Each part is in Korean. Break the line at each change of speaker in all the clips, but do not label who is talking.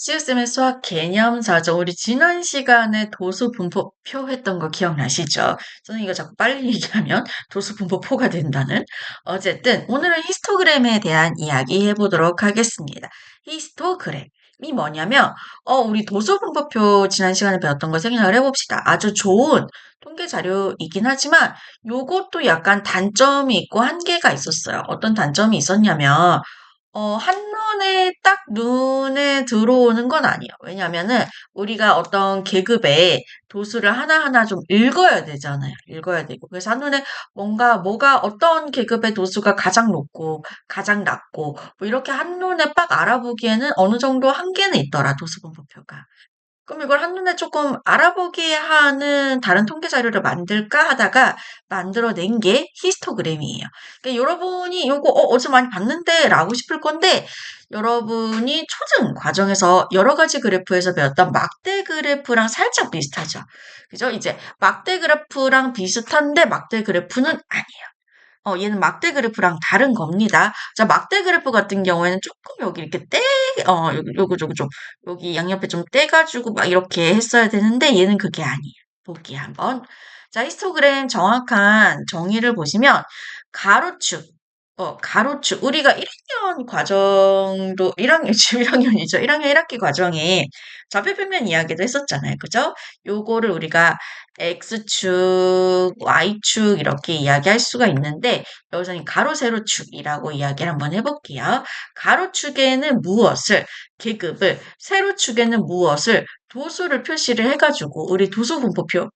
시스템의 수학 개념사죠. 우리 지난 시간에 도수 분포표 했던 거 기억나시죠? 저는 이거 자꾸 빨리 얘기하면 도수 분포포가 된다는. 어쨌든 오늘은 히스토그램에 대한 이야기 해보도록 하겠습니다. 히스토그램이 뭐냐면 우리 도수 분포표 지난 시간에 배웠던 거 생각을 해봅시다. 아주 좋은 통계 자료이긴 하지만 요것도 약간 단점이 있고 한계가 있었어요. 어떤 단점이 있었냐면 한눈에 딱 눈에 들어오는 건 아니에요. 왜냐면은 우리가 어떤 계급의 도수를 하나하나 좀 읽어야 되잖아요. 읽어야 되고. 그래서 한눈에 뭐가 어떤 계급의 도수가 가장 높고 가장 낮고 뭐 이렇게 한눈에 빡 알아보기에는 어느 정도 한계는 있더라, 도수분포표가. 그럼 이걸 한눈에 조금 알아보게 하는 다른 통계 자료를 만들까 하다가 만들어낸 게 히스토그램이에요. 그러니까 여러분이 요거 어디서 많이 봤는데 라고 싶을 건데 여러분이 초등 과정에서 여러 가지 그래프에서 배웠던 막대 그래프랑 살짝 비슷하죠. 그죠? 이제 막대 그래프랑 비슷한데 막대 그래프는 아니에요. 얘는 막대 그래프랑 다른 겁니다. 자, 막대 그래프 같은 경우에는 조금 여기 이렇게 요거 좀, 여기 양옆에 좀 떼가지고 막 이렇게 했어야 되는데 얘는 그게 아니에요. 볼게요, 한번. 자, 히스토그램 정확한 정의를 보시면 가로축, 가로축. 우리가 1학년 과정도, 1학년, 지금 1학년이죠. 1학년 1학기 과정에 좌표평면 이야기도 했었잖아요. 그죠? 요거를 우리가 X축, Y축 이렇게 이야기할 수가 있는데 여기서는 가로, 세로축이라고 이야기를 한번 해볼게요. 가로축에는 무엇을, 계급을, 세로축에는 무엇을, 도수를 표시를 해가지고 우리 도수분포표,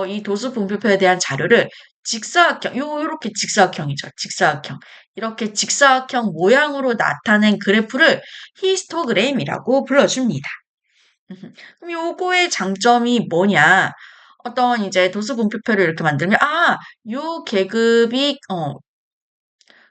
이 도수분포표에 대한 자료를 직사각형, 요렇게 직사각형이죠. 직사각형. 이렇게 직사각형 모양으로 나타낸 그래프를 히스토그램이라고 불러줍니다. 그럼 요거의 장점이 뭐냐? 어떤 이제 도수분표표를 이렇게 만들면, 요 계급이,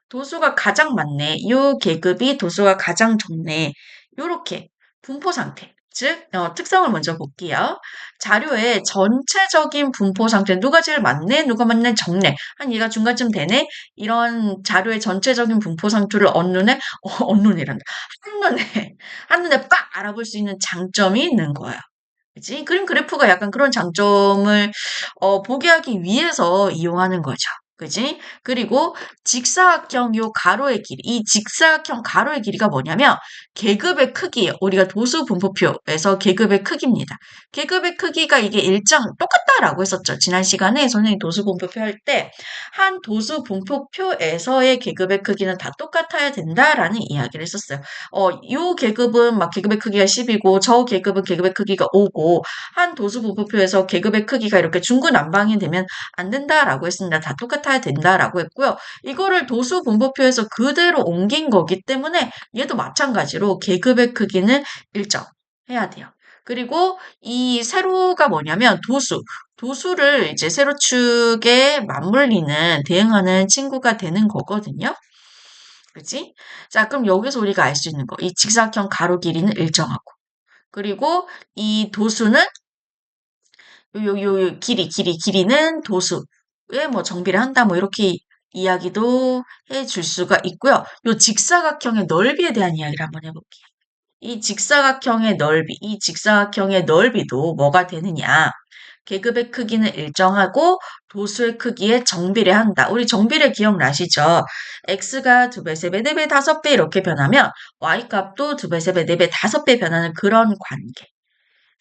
도수가 가장 많네. 요 계급이 도수가 가장 적네. 요렇게 분포 상태. 즉, 특성을 먼저 볼게요. 자료의 전체적인 분포 상태. 누가 제일 많네? 누가 많네? 적네. 한 얘가 중간쯤 되네? 이런 자료의 전체적인 분포 상태를 언눈에, 언눈이란다. 한눈에, 한눈에 빡 알아볼 수 있는 장점이 있는 거예요. 그치? 그림 그래프가 약간 그런 장점을 보게 하기 위해서 이용하는 거죠. 그지? 그리고 직사각형 요 가로의 길이, 이 직사각형 가로의 길이가 뭐냐면 계급의 크기예요. 우리가 도수 분포표에서 계급의 크기입니다. 계급의 크기가 이게 일정 똑같다라고 했었죠. 지난 시간에 선생님 도수 분포표 할 때 한 도수 분포표에서의 계급의 크기는 다 똑같아야 된다라는 이야기를 했었어요. 요 계급은 막 계급의 크기가 10이고 저 계급은 계급의 크기가 5고 한 도수 분포표에서 계급의 크기가 이렇게 중구난방이 되면 안 된다라고 했습니다. 다 똑같아야 된다라고 했고요. 이거를 도수 분포표에서 그대로 옮긴 거기 때문에 얘도 마찬가지로 계급의 크기는 일정해야 돼요. 그리고 이 세로가 뭐냐면 도수를 이제 세로축에 맞물리는 대응하는 친구가 되는 거거든요. 그치? 자, 그럼 여기서 우리가 알 수 있는 거. 이 직사각형 가로 길이는 일정하고. 그리고 이 도수는 길이는 도수에 뭐 정비를 한다, 뭐 이렇게 이야기도 해줄 수가 있고요. 요 직사각형의 넓이에 대한 이야기를 한번 해볼게요. 이 직사각형의 넓이도 뭐가 되느냐. 계급의 크기는 일정하고 도수의 크기에 정비례한다. 우리 정비례 기억나시죠? x가 2배, 3배, 4배, 5배 이렇게 변하면 y값도 2배, 3배, 4배, 5배 변하는 그런 관계.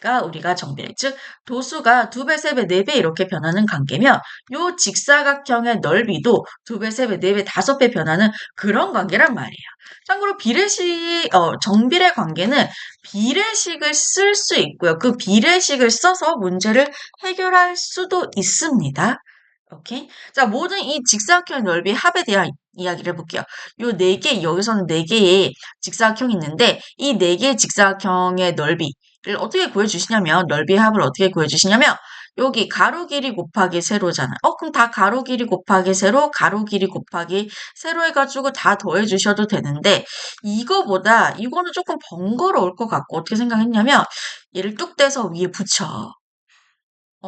가 우리가 정비례, 즉 도수가 2배, 3배, 4배 이렇게 변하는 관계면 요 직사각형의 넓이도 2배, 3배, 4배, 5배 변하는 그런 관계란 말이에요. 참고로 정비례 관계는 비례식을 쓸 수 있고요. 그 비례식을 써서 문제를 해결할 수도 있습니다. 오케이? 자, 모든 이 직사각형의 넓이 합에 대한 이야기를 해볼게요. 요 네 개, 여기서는 네 개의 직사각형이 있는데, 이 네 개의 직사각형의 넓이를 어떻게 구해주시냐면, 넓이의 합을 어떻게 구해주시냐면, 여기 가로 길이 곱하기 세로잖아요. 그럼 다 가로 길이 곱하기 세로, 가로 길이 곱하기 세로 해가지고 다 더해주셔도 되는데, 이거는 조금 번거로울 것 같고, 어떻게 생각했냐면, 얘를 뚝 떼서 위에 붙여.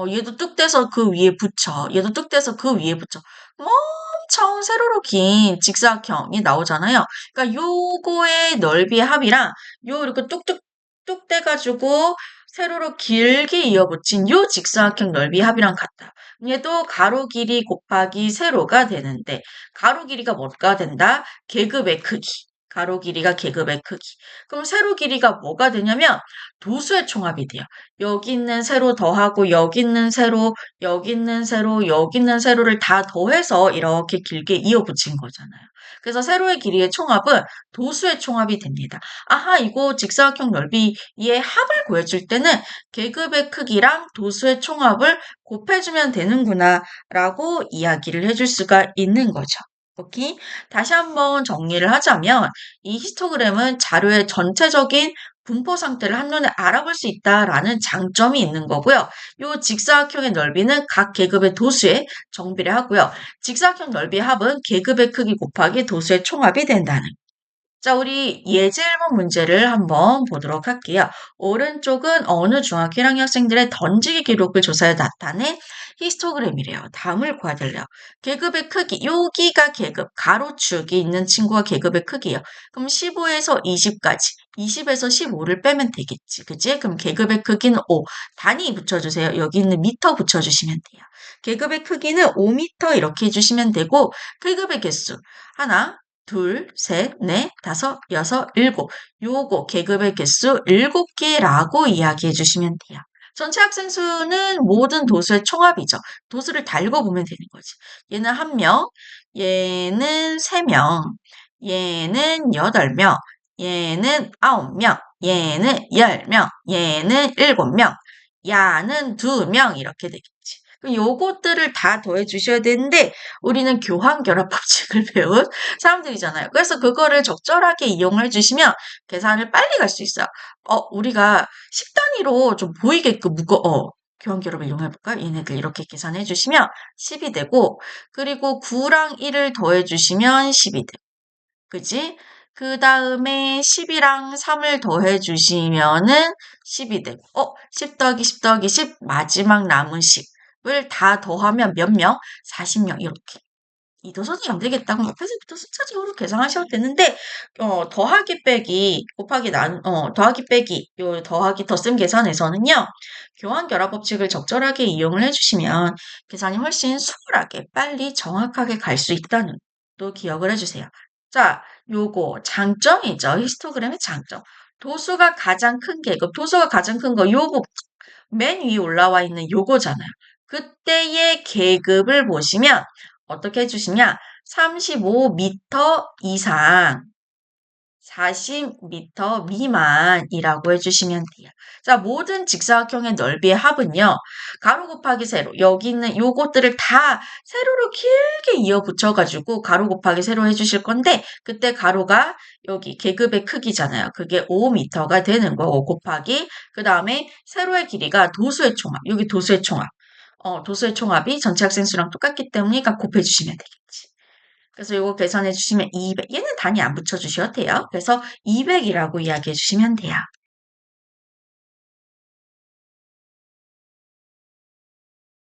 얘도 뚝 떼서 그 위에 붙여. 얘도 뚝 떼서 그 위에 붙여. 엄청 세로로 긴 직사각형이 나오잖아요. 그러니까 요거의 넓이의 합이랑 요 이렇게 뚝뚝 뚝뚝 떼가지고 세로로 길게 이어붙인 요 직사각형 넓이 합이랑 같다. 얘도 가로 길이 곱하기 세로가 되는데 가로 길이가 뭐가 된다? 계급의 크기. 가로 길이가 계급의 크기. 그럼 세로 길이가 뭐가 되냐면 도수의 총합이 돼요. 여기 있는 세로 더하고 여기 있는 세로, 여기 있는 세로, 여기 있는 세로를 다 더해서 이렇게 길게 이어붙인 거잖아요. 그래서 세로의 길이의 총합은 도수의 총합이 됩니다. 아하, 이거 직사각형 넓이의 합을 구해줄 때는 계급의 크기랑 도수의 총합을 곱해주면 되는구나 라고 이야기를 해줄 수가 있는 거죠. 오케이? 다시 한번 정리를 하자면 이 히스토그램은 자료의 전체적인 분포 상태를 한눈에 알아볼 수 있다라는 장점이 있는 거고요. 이 직사각형의 넓이는 각 계급의 도수에 정비를 하고요. 직사각형 넓이의 합은 계급의 크기 곱하기 도수의 총합이 된다는. 자, 우리 예제 1번 문제를 한번 보도록 할게요. 오른쪽은 어느 중학교 1학년 학생들의 던지기 기록을 조사해 나타낸 히스토그램이래요. 다음을 구해야 될래요. 계급의 크기, 여기가 계급, 가로축이 있는 친구가 계급의 크기예요. 그럼 15에서 20까지, 20에서 15를 빼면 되겠지. 그치? 그럼 계급의 크기는 5. 단위 붙여주세요. 여기 있는 미터 붙여주시면 돼요. 계급의 크기는 5미터 이렇게 해주시면 되고, 계급의 개수, 하나, 둘, 셋, 넷, 다섯, 여섯, 일곱. 요거 계급의 개수 7개라고 이야기해 주시면 돼요. 전체 학생 수는 모든 도수의 총합이죠. 도수를 달고 보면 되는 거지. 얘는 1명, 얘는 3명, 얘는 8명, 얘는 9명, 얘는 10명, 얘는 7명, 야는 2명 이렇게 되겠지. 그럼 요것들을 다 더해 주셔야 되는데 우리는 교환결합 법칙을 배운 사람들이잖아요. 그래서 그거를 적절하게 이용을 해주시면 계산을 빨리 갈 수 있어요. 우리가 10단위로 좀 보이게끔 교환결합을 이용해볼까? 얘네들 이렇게 계산해 주시면 10이 되고, 그리고 9랑 1을 더해 주시면 10이 되고, 그지? 그 다음에 10이랑 3을 더해 주시면은 10이 되고, 10 더하기 10 더하기 10, 마지막 남은 10을 다 더하면 몇 명? 40명, 이렇게. 이도선이 안 되겠다. 그럼 옆에서부터 숫자적으로 계산하셔도 되는데, 더하기 빼기, 더하기 빼기, 요 더하기 덧셈 계산에서는요, 교환결합 법칙을 적절하게 이용을 해주시면 계산이 훨씬 수월하게, 빨리 정확하게 갈 수 있다는 또 기억을 해주세요. 자, 요거 장점이죠. 히스토그램의 장점. 도수가 가장 큰 계급, 도수가 가장 큰 거, 요거 맨 위에 올라와 있는 요거잖아요. 그때의 계급을 보시면 어떻게 해주시냐? 35m 이상, 40m 미만이라고 해주시면 돼요. 자, 모든 직사각형의 넓이의 합은요. 가로 곱하기 세로. 여기 있는 요것들을 다 세로로 길게 이어 붙여가지고 가로 곱하기 세로 해주실 건데 그때 가로가 여기 계급의 크기잖아요. 그게 5m가 되는 거고 곱하기 그 다음에 세로의 길이가 도수의 총합. 여기 도수의 총합. 도수의 총합이 전체 학생 수랑 똑같기 때문에 곱해주시면 되겠지. 그래서 이거 계산해 주시면 200. 얘는 단위 안 붙여주셔도 돼요. 그래서 200이라고 이야기해 주시면 돼요.